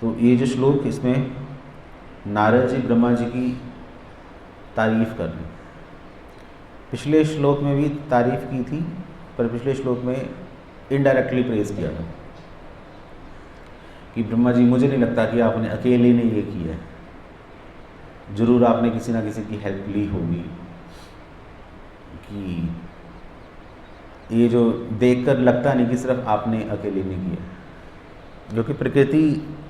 तो ये जो श्लोक, इसमें नारद जी ब्रह्मा जी की तारीफ़ कर रहे हैं। पिछले श्लोक में भी तारीफ़ की थी, पर पिछले श्लोक में इनडायरेक्टली प्रेज़ किया था कि ब्रह्मा जी, मुझे नहीं लगता कि आपने अकेले ने ये किया है, ज़रूर आपने किसी ना किसी की हेल्प ली होगी, कि ये जो देखकर लगता नहीं कि सिर्फ आपने अकेले ने किया। जो कि प्रकृति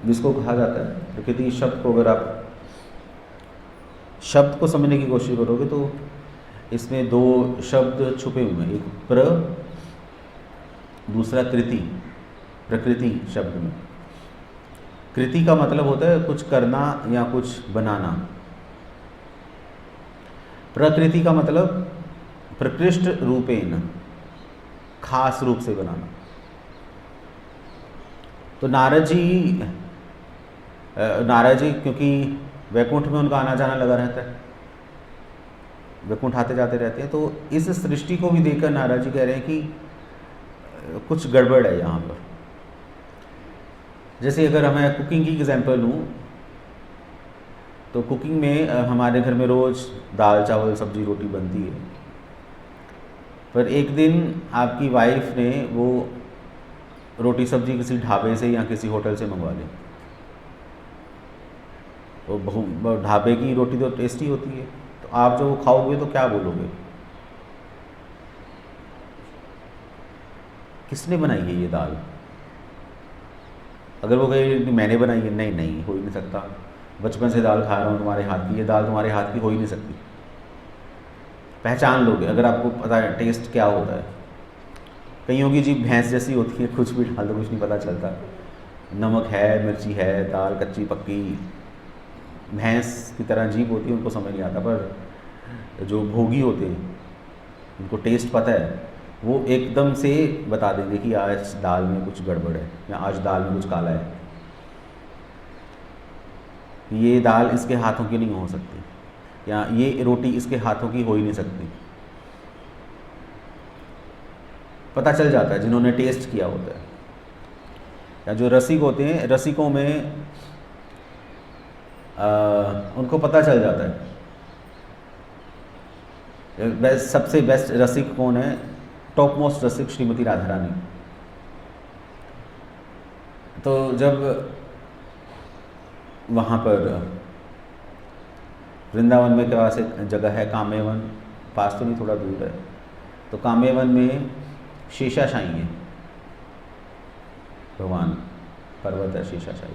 जिसको कहा जाता है, प्रकृति शब्द को अगर आप शब्द को समझने की कोशिश करोगे तो इसमें दो शब्द छुपे हुए हैं, एक प्र, दूसरा कृति। प्रकृति शब्द में कृति का मतलब होता है कुछ करना या कुछ बनाना। प्रकृति का मतलब प्रकृष्ट रूपेण, खास रूप से बनाना। तो नारद जी क्योंकि वैकुंठ में उनका आना जाना लगा रहता है, वैकुंठ आते जाते रहते हैं, तो इस सृष्टि को भी देखकर नारद जी कह रहे हैं कि कुछ गड़बड़ है यहाँ पर। जैसे अगर मैं कुकिंग की एग्जांपल लूँ, तो कुकिंग में हमारे घर में रोज़ दाल चावल सब्जी रोटी बनती है, पर एक दिन आपकी वाइफ ने वो रोटी सब्जी किसी ढाबे से या किसी होटल से मंगवा ली। तो ढाबे की रोटी तो टेस्टी होती है, तो आप जो खाओगे तो क्या बोलोगे, किसने बनाई है ये दाल? अगर वो कहे मैंने बनाई है, नहीं नहीं, हो ही नहीं सकता, बचपन से दाल खा रहा हूँ तुम्हारे हाथ की, ये दाल तुम्हारे हाथ की हो ही नहीं सकती। पहचान लोगे अगर आपको पता है टेस्ट क्या होता है। कईयों की जीभ भैंस जैसी होती है, कुछ भी डाल दो कुछ नहीं पता चलता, नमक है, मिर्ची है, दाल कच्ची पक्की, भैंस की तरह जीभ होती है, उनको समझ नहीं आता। पर जो भोगी होते हैं उनको टेस्ट पता है, वो एकदम से बता देंगे कि आज दाल में कुछ गड़बड़ है या आज दाल में कुछ काला है, ये दाल इसके हाथों की नहीं हो सकती, या ये रोटी इसके हाथों की हो ही नहीं सकती। पता चल जाता है जिन्होंने टेस्ट किया होता है। या जो रसिक होते हैं, रसिकों में उनको पता चल जाता है। सबसे बेस्ट रसिक कौन है? टॉप मोस्ट रसिक श्रीमती राधा रानी। तो जब वहाँ पर वृंदावन में के पास एक जगह है काम्यवन, पास तो नहीं थोड़ा दूर है, तो काम्यवन में शेषाशायी है भगवान, पर्वत है शेषाशायी,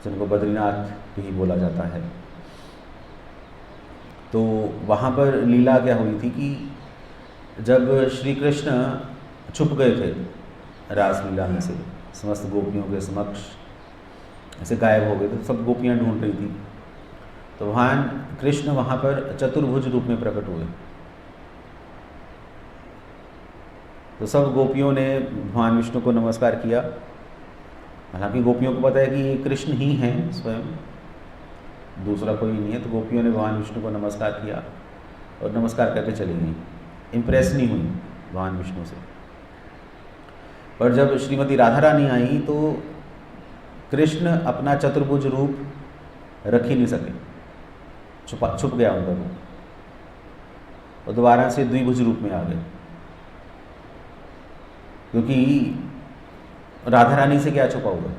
जिनको बद्रीनाथ भी बोला जाता है। तो वहाँ पर लीला क्या हुई थी कि जब श्री कृष्ण छुप गए थे रासलीला में से, समस्त गोपियों के समक्ष ऐसे गायब हो गए थे, सब गोपियाँ ढूंढ रही थी, तो भगवान कृष्ण वहाँ पर चतुर्भुज रूप में प्रकट हुए। तो सब गोपियों ने भगवान विष्णु को नमस्कार किया, हालांकि गोपियों को पता है कि ये कृष्ण ही हैं स्वयं, दूसरा कोई नहीं है। तो गोपियों ने भगवान विष्णु को नमस्कार किया और नमस्कार करके चली गई, इम्प्रेस नहीं हुई भगवान विष्णु से। पर जब श्रीमती राधा रानी आई तो कृष्ण अपना चतुर्भुज रूप रख ही नहीं सके, छुप गया उनका रूप और दोबारा से द्विभुज रूप में आ गए। क्योंकि राधा रानी से क्या छुपा हुआ,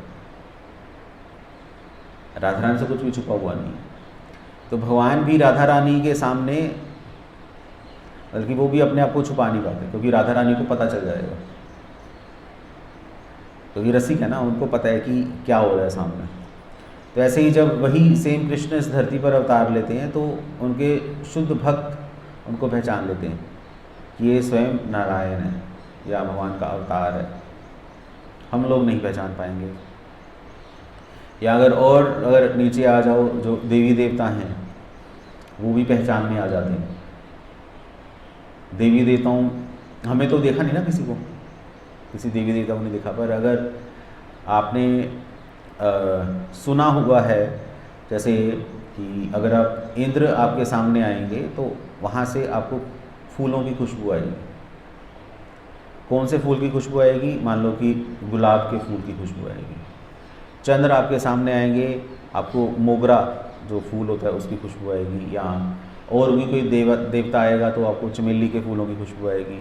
राधा रानी से कुछ भी छुपा हुआ नहीं। तो भगवान भी राधा रानी के सामने, बल्कि वो भी अपने आप को छुपा नहीं पाते, क्योंकि राधा रानी को पता चल जाएगा, क्योंकि रसिक है ना, उनको पता है कि क्या हो रहा है सामने। तो ऐसे ही जब वही सेम कृष्ण इस धरती पर अवतार लेते हैं तो उनके शुद्ध भक्त उनको पहचान लेते हैं कि ये स्वयं नारायण है या भगवान का अवतार है। हम लोग नहीं पहचान पाएंगे। या अगर नीचे आ जाओ, जो देवी देवता हैं वो भी पहचान में आ जाते हैं। देवी देवताओं, हमें तो देखा नहीं ना किसी को, किसी देवी देवता को नहीं देखा, पर अगर आपने सुना हुआ है, जैसे कि अगर आप इंद्र आपके सामने आएंगे तो वहाँ से आपको फूलों की खुशबू आएगी। कौन से फूल की खुशबू आएगी? मान लो कि गुलाब के फूल की खुशबू आएगी। चंद्र आपके सामने आएंगे, आपको मोगरा जो फूल होता है उसकी खुशबू आएगी, या और भी कोई देवता आएगा तो आपको चमेली के फूलों की खुशबू आएगी,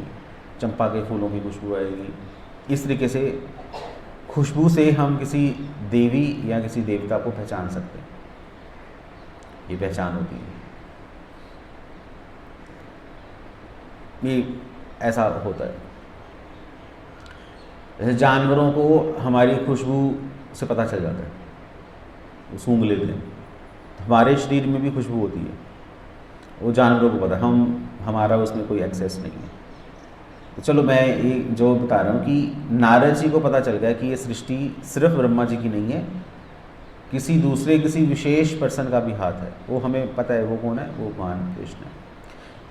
चंपा के फूलों की खुशबू आएगी। इस तरीके से खुशबू से हम किसी देवी या किसी देवता को पहचान सकते हैं, ये पहचान होती है। ये ऐसा होता है। जैसे जानवरों को हमारी खुशबू से पता चल जाता है, वो सूंघ लेते हैं। हमारे शरीर में भी खुशबू होती है, वो जानवरों को पता है, हमारा उसमें कोई एक्सेस नहीं है। तो चलो मैं ये जो बता रहा हूँ कि नारद जी को पता चल गया कि ये सृष्टि सिर्फ ब्रह्मा जी की नहीं है, किसी दूसरे किसी विशेष पर्सन का भी हाथ है। वो हमें पता है वो कौन है, वो भगवान कृष्ण है।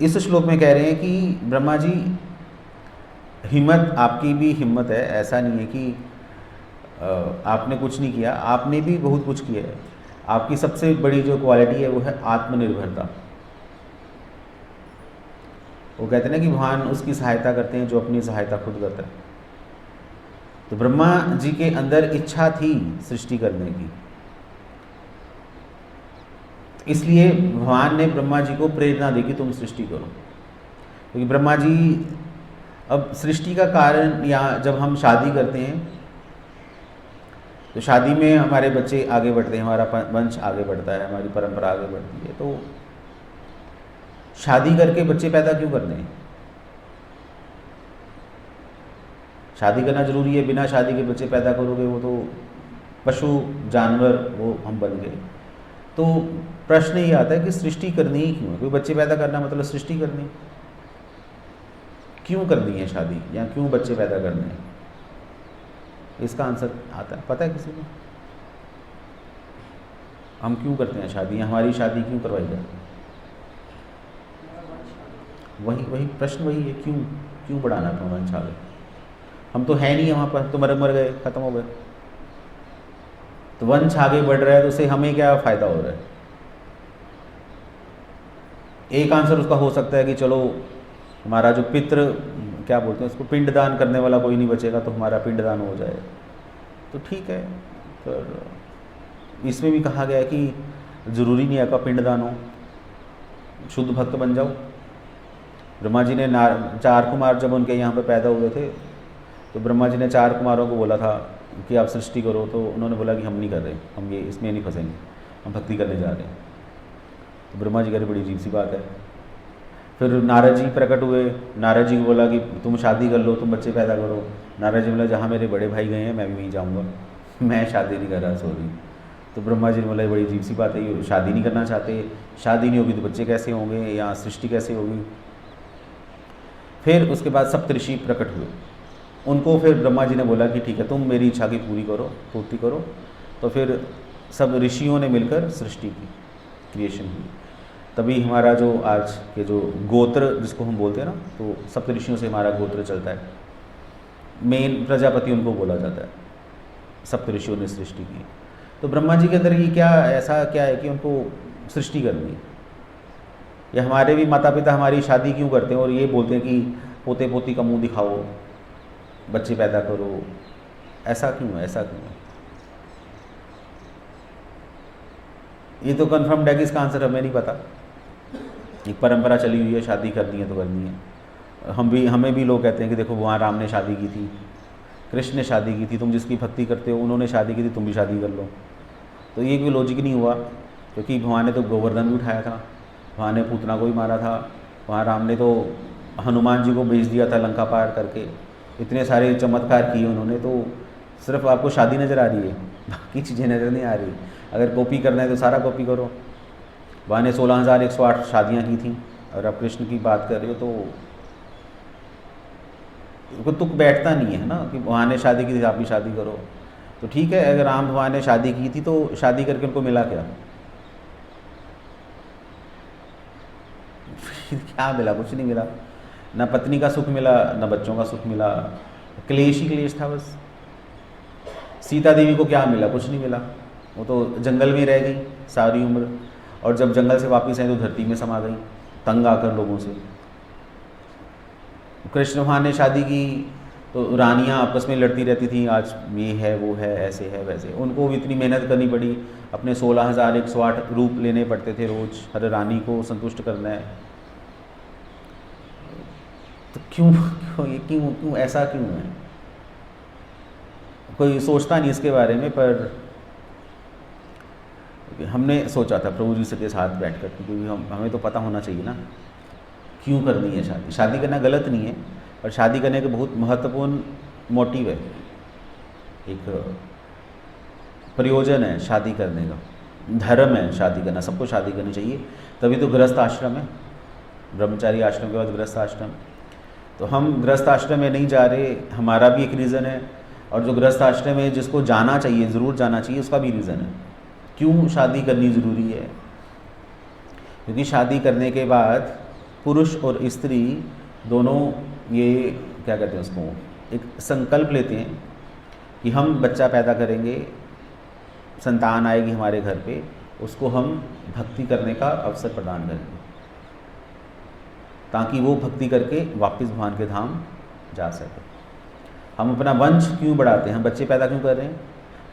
इस श्लोक में कह रहे हैं कि ब्रह्मा जी हिम्मत, आपकी भी हिम्मत है, ऐसा नहीं है कि आपने कुछ नहीं किया, आपने भी बहुत कुछ किया है। आपकी सबसे बड़ी जो क्वालिटी है वो है आत्मनिर्भरता। वो कहते हैं ना कि भगवान उसकी सहायता करते हैं जो अपनी सहायता खुद करता है। तो ब्रह्मा जी के अंदर इच्छा थी सृष्टि करने की, इसलिए भगवान ने ब्रह्मा जी को प्रेरणा दी कि तुम सृष्टि करो। क्योंकि ब्रह्मा जी, अब सृष्टि का कारण, या जब हम शादी करते हैं तो शादी में हमारे बच्चे आगे बढ़ते हैं, हमारा वंश आगे बढ़ता है, हमारी परंपरा आगे बढ़ती है। तो शादी करके बच्चे पैदा क्यों करने हैं? शादी करना जरूरी है, बिना शादी के बच्चे पैदा करोगे वो तो पशु जानवर वो हम बन गए। तो प्रश्न ये आता है कि सृष्टि करनी ही क्यों है? कोई बच्चे पैदा करना मतलब सृष्टि करनी, क्यों करनी है शादी, या क्यों बच्चे पैदा करने हैं? इसका आंसर आता है, पता है किसी को? हम क्यों करते हैं शादी, हमारी शादी क्यों करवाई जाती है? वही प्रश्न वही है, क्यों बढ़ाना था वंश आगे? हम तो है नहीं वहाँ पर, तो मर गए, खत्म हो गए। तो वंश आगे बढ़ रहा है तो उससे हमें क्या फ़ायदा हो रहा है? एक आंसर उसका हो सकता है कि चलो हमारा जो पितृ क्या बोलते हैं उसको, पिंडदान करने वाला कोई नहीं बचेगा तो हमारा पिंडदान हो जाए, तो ठीक है। पर इसमें भी कहा गया है कि ज़रूरी नहीं है आपका पिंडदान हो, शुद्ध भक्त बन जाओ। ब्रह्मा जी ने 4 कुमार जब उनके यहाँ पर पैदा हुए थे तो ब्रह्मा जी ने 4 कुमारों को बोला था कि आप सृष्टि करो, तो उन्होंने बोला कि हम नहीं कर रहे, हम ये इसमें नहीं फंसेंगे, हम भक्ति करने जा रहे हैं। तो ब्रह्मा जी कह रहे बड़ी अजीब सी बात है। फिर नारद जी प्रकट हुए, नारद जी को बोला कि तुम शादी कर लो, तुम बच्चे पैदा करो। नारद जी बोला जहाँ मेरे बड़े भाई गए हैं मैं भी वहीं जाऊँगा, मैं शादी नहीं कर रहा, सॉरी। तो ब्रह्मा जी ने बोला बड़ी अजीब सी बात है, ये शादी नहीं करना चाहते, शादी नहीं होगी तो बच्चे कैसे होंगे, या सृष्टि कैसे होगी? फिर उसके बाद सप्तऋषि प्रकट हुए, उनको फिर ब्रह्मा जी ने बोला कि ठीक है तुम मेरी इच्छा की पूर्ति करो। तो फिर सब ऋषियों ने मिलकर सृष्टि की, क्रिएशन हुई। तभी हमारा जो आज के जो गोत्र जिसको हम बोलते हैं ना, तो सप्त ऋषियों से हमारा गोत्र चलता है। मेन प्रजापति उनको बोला जाता है, सप्त ऋषियों ने सृष्टि की। तो ब्रह्मा जी के अंदर ये क्या ऐसा क्या है कि उनको सृष्टि करनी है? या हमारे भी माता पिता हमारी शादी क्यों करते हैं और ये बोलते हैं कि पोते पोती का मुंह दिखाओ, बच्चे पैदा करो, ऐसा क्यों है, ऐसा क्यों है? ये तो कन्फर्म्ड है कि इसका आंसर हमें नहीं पता। एक परंपरा चली हुई है, शादी करनी है तो करनी है। हमें भी लोग कहते हैं कि देखो वहाँ राम ने शादी की थी, कृष्ण ने शादी की थी, तुम जिसकी भक्ति करते हो उन्होंने शादी की थी, तुम भी शादी कर लो। तो ये कोई लॉजिक नहीं हुआ, क्योंकि भगवान ने तो गोवर्धन भी उठाया था, भगवान ने पूतना को भी मारा था, वहाँ राम ने तो हनुमान जी को भेज दिया था लंका पार करके, इतने सारे चमत्कार किए उन्होंने। तो सिर्फ आपको शादी नज़र आ रही है, बाकी चीज़ें नज़र नहीं आ रही। अगर कॉपी करना है तो सारा कॉपी करो। वहाँ ने 16,108 शादियाँ की थी, और आप कृष्ण की बात कर रहे हो तो तुक बैठता नहीं है ना कि वहाँ ने शादी की थी आप भी शादी करो। तो ठीक है, अगर राम भगवान ने शादी की थी तो शादी करके उनको मिला क्या? क्या मिला? कुछ नहीं मिला, ना पत्नी का सुख मिला, ना बच्चों का सुख मिला, क्लेश ही क्लेश था बस। सीता देवी को क्या मिला? कुछ नहीं मिला, वो तो जंगल में रह गई सारी उम्र, और जब जंगल से वापस आई तो धरती में समा गई, तंग आकर लोगों से। कृष्ण भगवान ने शादी की तो रानियां आपस में लड़ती रहती थी, आज ये है वो है ऐसे है वैसे। उनको भी इतनी मेहनत करनी पड़ी, अपने 16,108 रूप लेने पड़ते थे रोज़, हर रानी को संतुष्ट करना है। तो क्यों क्यों क्यों क्यों ऐसा क्यों है? कोई सोचता नहीं इसके बारे में, पर हमने सोचा था प्रभु जी से के साथ बैठकर, क्योंकि हमें तो पता होना चाहिए ना क्यों करनी है शादी। शादी करना गलत नहीं है, और शादी करने का बहुत महत्वपूर्ण मोटिव है, एक प्रयोजन है शादी करने का, धर्म है शादी करना, सबको शादी करनी चाहिए। तभी तो गृहस्थ आश्रम है, ब्रह्मचारी आश्रम के बाद गृहस्थ आश्रम। तो हम गृहस्थ आश्रम में नहीं जा रहे, हमारा भी एक रीज़न है, और जो गृहस्थ आश्रम है जिसको जाना चाहिए, ज़रूर जाना चाहिए, उसका भी रीज़न है क्यों शादी करनी ज़रूरी है। क्योंकि शादी करने के बाद पुरुष और स्त्री दोनों ये क्या कहते हैं उसको, एक संकल्प लेते हैं कि हम बच्चा पैदा करेंगे, संतान आएगी हमारे घर पे, उसको हम भक्ति करने का अवसर प्रदान करेंगे, ताकि वो भक्ति करके वापस भगवान के धाम जा सके। हम अपना वंश क्यों बढ़ाते हैं, हम बच्चे पैदा क्यों कर रहे हैं?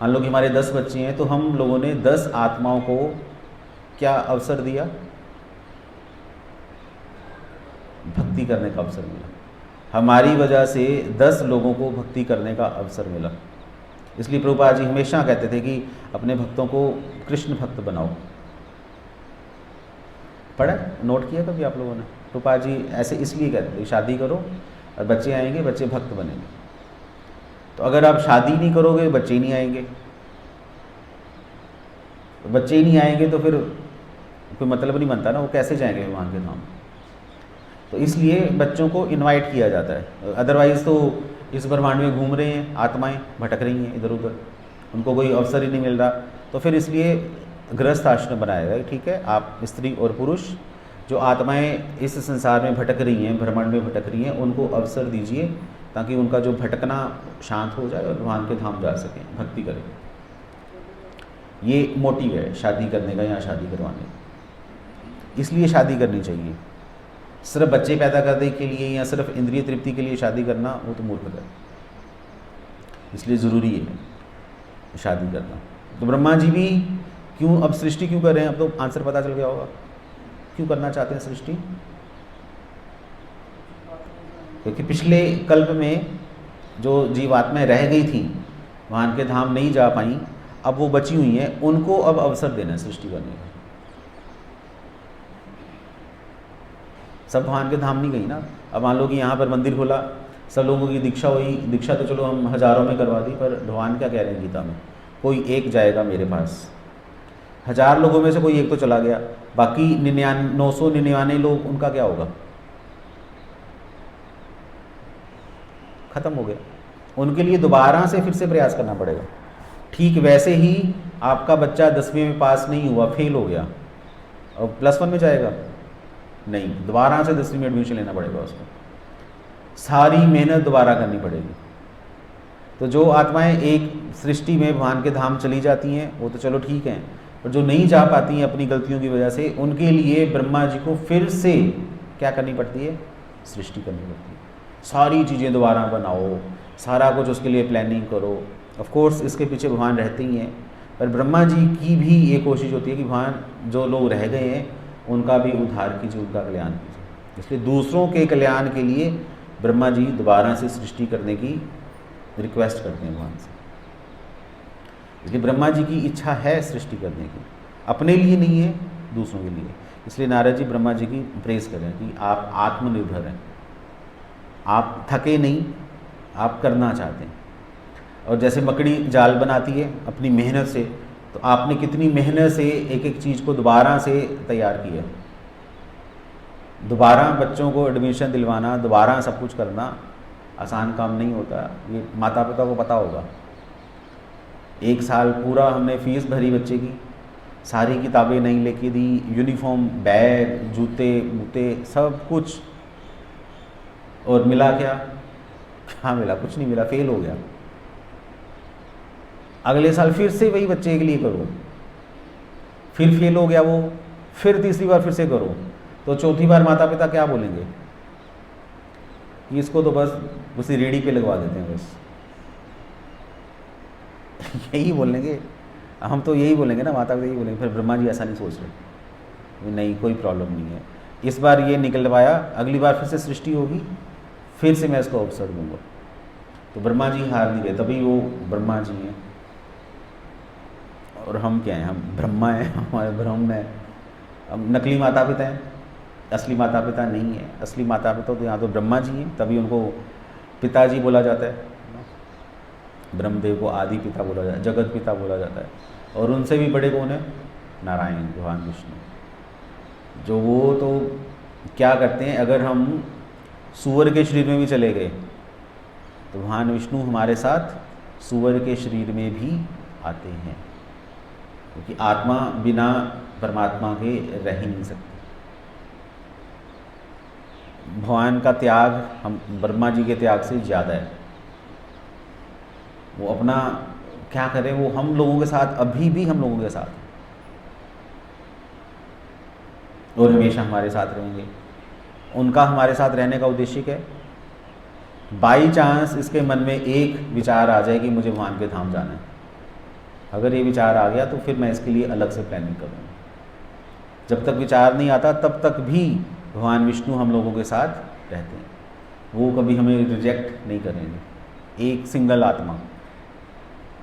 मान लो कि हमारे 10 बच्चे हैं, तो हम लोगों ने 10 आत्माओं को क्या अवसर दिया? भक्ति करने का अवसर मिला। हमारी वजह से 10 लोगों को भक्ति करने का अवसर मिला। इसलिए प्रभुपाद जी हमेशा कहते थे कि अपने भक्तों को कृष्ण भक्त बनाओ। पढ़ा, नोट किया कभी आप लोगों ने? प्रभुपाद जी ऐसे इसलिए कहते थे, शादी करो और बच्चे आएंगे, बच्चे भक्त बनेंगे। तो अगर आप शादी नहीं करोगे, बच्चे ही नहीं आएंगे, तो बच्चे ही नहीं आएंगे तो फिर कोई मतलब नहीं बनता ना, वो कैसे जाएंगे भगवान के धाम? तो इसलिए बच्चों को इनवाइट किया जाता है। अदरवाइज़ तो इस ब्रह्मांड में घूम रहे हैं, आत्माएं भटक रही हैं इधर उधर, उनको कोई अवसर ही नहीं मिल रहा। तो फिर इसलिए गृहस्थ आश्रम बनाया गया। ठीक है, आप स्त्री और पुरुष जो आत्माएं इस संसार में भटक रही हैं, ब्रह्मांड में भटक रही हैं, उनको अवसर दीजिए, ताकि उनका जो भटकना शांत हो जाए और भगवान के धाम जा सकें, भक्ति करें। ये मोटिव है शादी करने का या शादी करवाने का। इसलिए शादी करनी चाहिए। सिर्फ बच्चे पैदा करने के लिए या सिर्फ इंद्रिय तृप्ति के लिए शादी करना, वो तो मूर्खता है। इसलिए ज़रूरी है शादी करना। तो ब्रह्मा जी भी क्यों अब सृष्टि क्यों कर रहे हैं? अब तो आंसर पता चल गया होगा क्यों करना चाहते हैं सृष्टि। क्योंकि पिछले कल्प में जो जीवात्माएं रह गई थी, भगवान के धाम नहीं जा पाई, अब वो बची हुई हैं, उनको अब अवसर देना है सृष्टि करने का। सब भगवान के धाम नहीं गई ना। अब मान लो कि यहाँ पर मंदिर खोला, सब लोगों की दीक्षा हुई, दीक्षा तो चलो हम हज़ारों में करवा दी, पर भगवान क्या कह रहे हैं गीता में, कोई एक जाएगा मेरे पास। 1000 लोगों में से कोई एक तो चला गया, बाकी 999 लोग, उनका क्या होगा? ख़त्म हो गया। उनके लिए दोबारा से फिर से प्रयास करना पड़ेगा। ठीक वैसे ही आपका बच्चा 10वीं में पास नहीं हुआ, फेल हो गया, और +1 में जाएगा? नहीं, दोबारा से 10वीं में एडमिशन लेना पड़ेगा उसको, सारी मेहनत दोबारा करनी पड़ेगी। तो जो आत्माएं एक सृष्टि में भगवान के धाम चली जाती हैं, वो तो चलो ठीक है, पर जो नहीं जा पाती हैं अपनी गलतियों की वजह से, उनके लिए ब्रह्मा जी को फिर से क्या करनी पड़ती है? सृष्टि करनी पड़ती है। सारी चीज़ें दोबारा बनाओ, सारा कुछ उसके लिए प्लानिंग करो। ऑफ कोर्स इसके पीछे भगवान रहते ही हैं, पर ब्रह्मा जी की भी ये कोशिश होती है कि भगवान जो लोग रह गए हैं उनका भी उद्धार कीजिए, उनका कल्याण कीजिए। इसलिए दूसरों के कल्याण के लिए ब्रह्मा जी दोबारा से सृष्टि करने की रिक्वेस्ट करते हैं भगवान से। इसलिए ब्रह्मा जी की इच्छा है सृष्टि करने की, अपने लिए नहीं है, दूसरों के लिए। इसलिए नारद जी ब्रह्मा जी की प्रेस करें कि आप आत्मनिर्भर हैं, आप थके नहीं, आप करना चाहते हैं। और जैसे मकड़ी जाल बनाती है अपनी मेहनत से, तो आपने कितनी मेहनत से एक एक चीज़ को दोबारा से तैयार किया। दोबारा बच्चों को एडमिशन दिलवाना, दोबारा सब कुछ करना आसान काम नहीं होता। ये माता पिता को पता होगा। 1 साल पूरा हमने फीस भरी बच्चे की, सारी किताबें नहीं लेके दी, यूनिफॉर्म, बैग, जूते मूते सब कुछ, और मिला क्या? क्या मिला? कुछ नहीं मिला, फेल हो गया। अगले साल फिर से वही बच्चे के लिए करो, फिर फेल हो गया वो, फिर तीसरी बार फिर से करो, तो चौथी बार माता पिता क्या बोलेंगे? कि इसको तो बस उसी रेडी पे लगवा देते हैं बस। यही बोलेंगे, हम तो यही बोलेंगे ना, माता पिता यही बोलेंगे। फिर ब्रह्मा जी ऐसा नहीं सोच रहे, नहीं कोई प्रॉब्लम नहीं है, इस बार ये निकल पाया, अगली बार फिर से सृष्टि होगी, फिर से मैं इसको अवसर दूंगा। तो ब्रह्मा जी हार नहीं गए, तभी वो ब्रह्मा जी हैं। और हम क्या हैं, हम ब्रह्मा हैं, हमारे ब्रह्म है। हम नकली माता पिता हैं, असली माता पिता नहीं है। असली माता पिता तो यहाँ तो ब्रह्मा जी हैं, तभी उनको पिताजी बोला जाता है। ब्रह्मदेव को आदि पिता बोला जाता है, जगत पिता बोला जाता है। और उनसे भी बड़े कौन है, नारायण भगवान विष्णु। जो वो तो क्या करते हैं, अगर हम सूअर के शरीर में भी चले गए तो भगवान विष्णु हमारे साथ सूअर के शरीर में भी आते हैं, क्योंकि आत्मा बिना परमात्मा के रह ही नहीं सकती। भगवान का त्याग हम ब्रह्मा जी के त्याग से ज़्यादा है। वो अपना क्या करें, वो हम लोगों के साथ, अभी भी हम लोगों के साथ, और हमेशा हमारे साथ रहेंगे। उनका हमारे साथ रहने का उद्देश्य क्या है? बाई चांस इसके मन में एक विचार आ जाए कि मुझे भगवान के धाम जाना है, अगर ये विचार आ गया तो फिर मैं इसके लिए अलग से प्लानिंग करूँगा। जब तक विचार नहीं आता तब तक भी भगवान विष्णु हम लोगों के साथ रहते हैं, वो कभी हमें रिजेक्ट नहीं करेंगे। एक सिंगल आत्मा,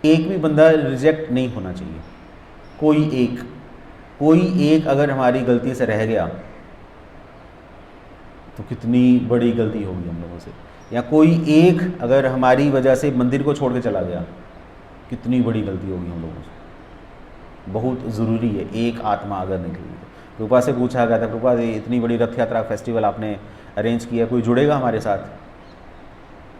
एक भी बंदा रिजेक्ट नहीं होना चाहिए। कोई एक अगर हमारी गलती से रह गया तो कितनी बड़ी गलती होगी हम लोगों से। या कोई एक अगर हमारी वजह से मंदिर को छोड़ के चला गया, कितनी बड़ी गलती होगी हम लोगों से। बहुत ज़रूरी है एक आत्मा अगर निकली तो। कृपा से पूछा गया था, कृपा इतनी बड़ी रथ यात्रा फेस्टिवल आपने अरेंज किया, कोई जुड़ेगा हमारे साथ?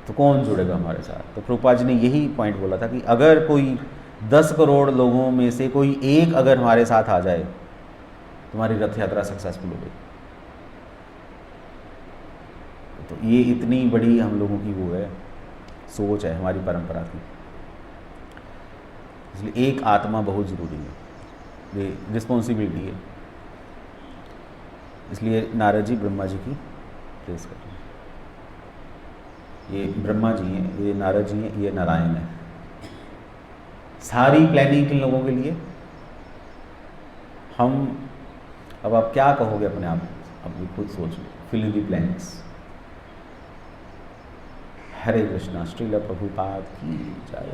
तो कौन जुड़ेगा हमारे साथ? तो प्रभुपाद जी ने यही पॉइंट बोला था कि अगर कोई 10 करोड़ लोगों में से कोई एक अगर हमारे साथ आ जाए, तुम्हारी रथ यात्रा सक्सेसफुल हो गई। तो ये इतनी बड़ी हम लोगों की वो है, सोच है हमारी परंपरा की। इसलिए एक आत्मा बहुत ज़रूरी है, ये रिस्पॉन्सिबिलिटी है। इसलिए नारद जी ब्रह्मा जी की प्रेस कर रहे हैं। ये ब्रह्मा जी हैं, ये नारद जी हैं, ये नारायण है। सारी प्लानिंग किन लोगों के लिए? हम अब आप क्या कहोगे अपने आप, अब खुद सोच लो, फिल इन द ब्लैंक्स। हरे कृष्णा। श्रील प्रभुपाद की जय।